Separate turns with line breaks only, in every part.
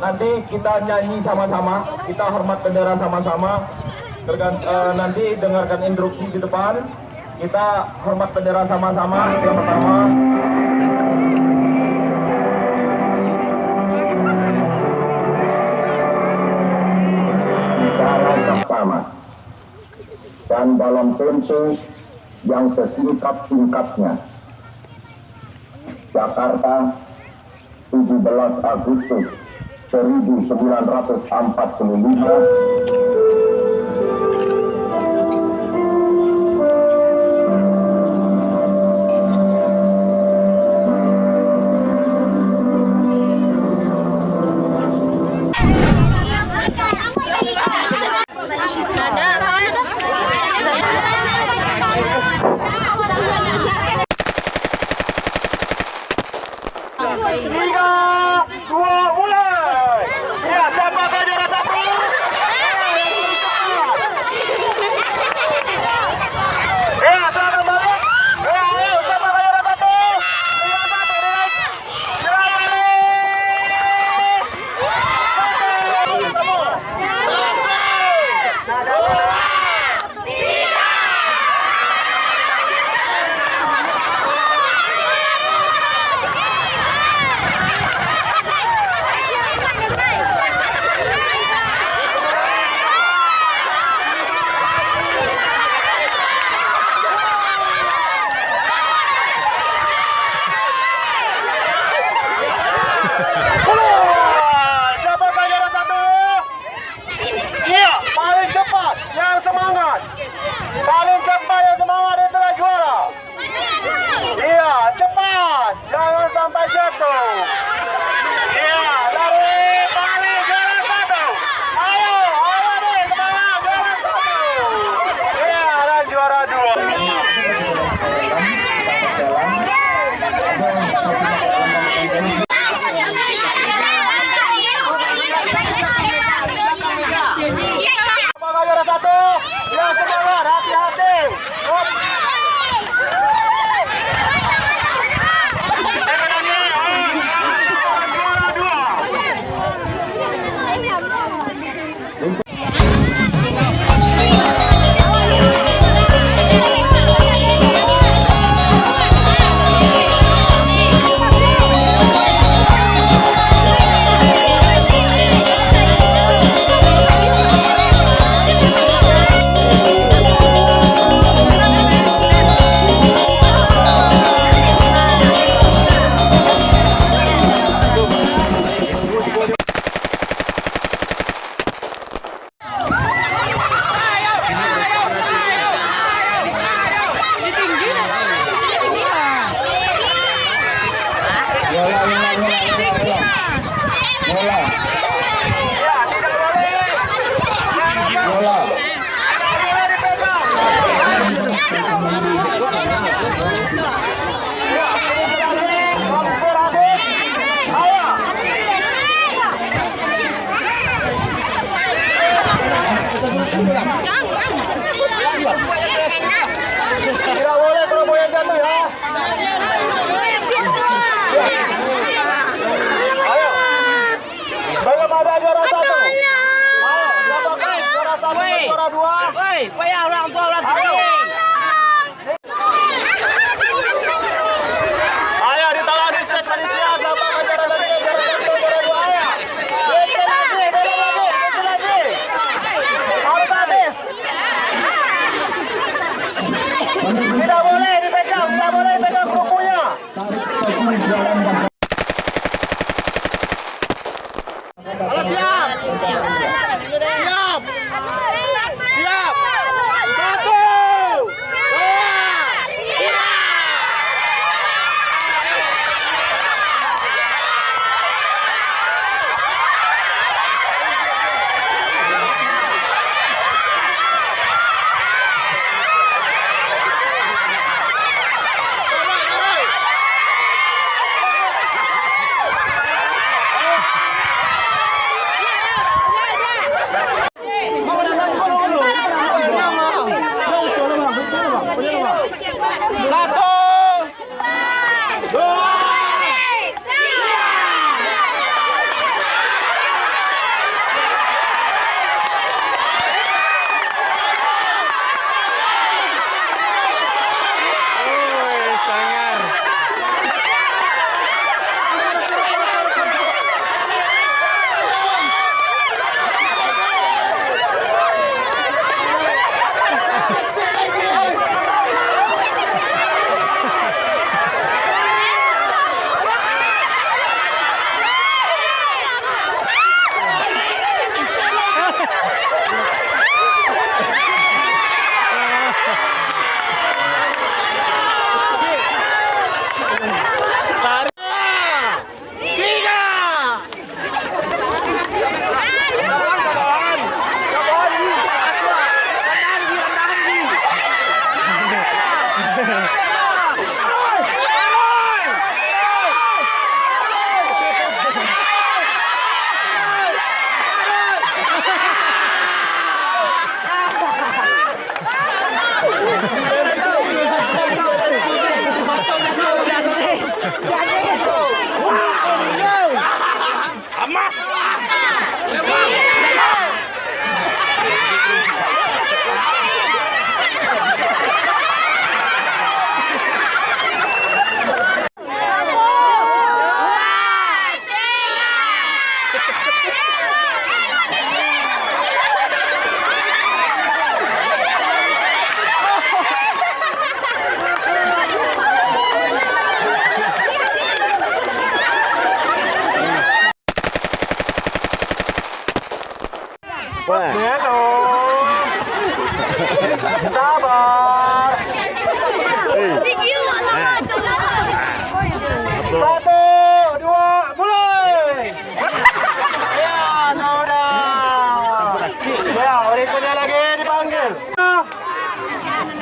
nanti kita nyanyi sama-sama, kita hormat bendera sama-sama. Nanti dengarkan instruksi di depan, kita hormat bendera sama-sama. Yang pertama, secara bersama dan dalam prinsip yang sesingkat-singkatnya. Jakarta, 17 Agustus 1945. Paling cepat yang semangat itulah juara. Iya, cepat, jangan sampai jatuh. Iya, dari paling juara satu. Ayo deh, semangat juara satu. Iya, dan juara dua. Apakah juara satu? Yang semangat, hati-hati. Tidak boleh kalau yang jatuh ya. Ayo, belum ada juara satu. Ayo, siapkan juara satu, juara dua.
Woi, payah orang tua orang tua.
Ayo ditolong dicek panitia siapkan juara satu, juara satu, juara dua. Ayo, dicek lagi. Harus habis. Tidak boleh dipegang kukunya. Halo, siap. Siap. Satu. Hello. Sabar. Satu, dua, mulai. Ya, sudah. Ya, berikutnya lagi dipanggil.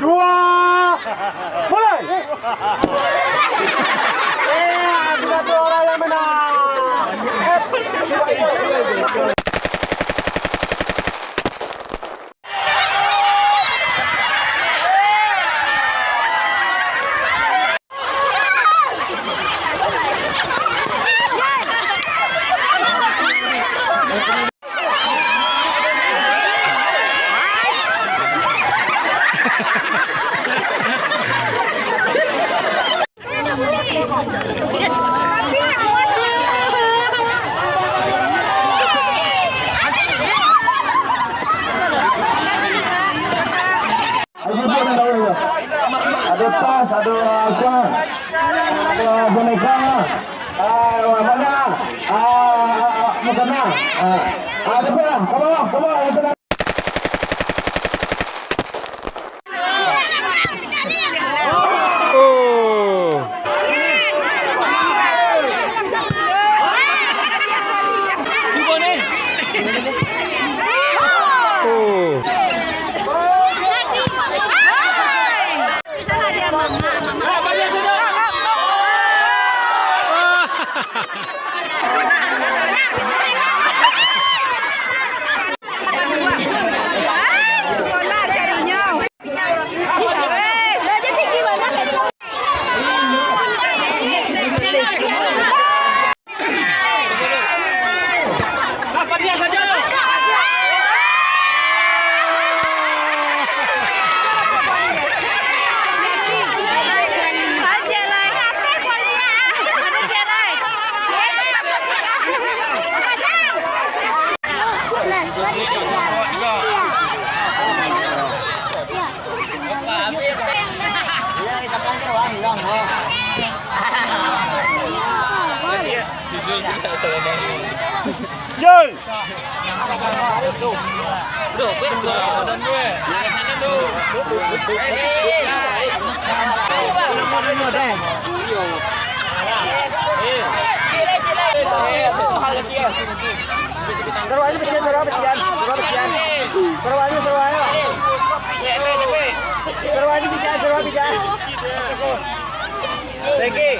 Dua, mulai. Ya, satu orang yang menang. Ada tas, ada apa? Ada boneka. Mana? Makanan. Ada apa? Ke bawah. Lagi,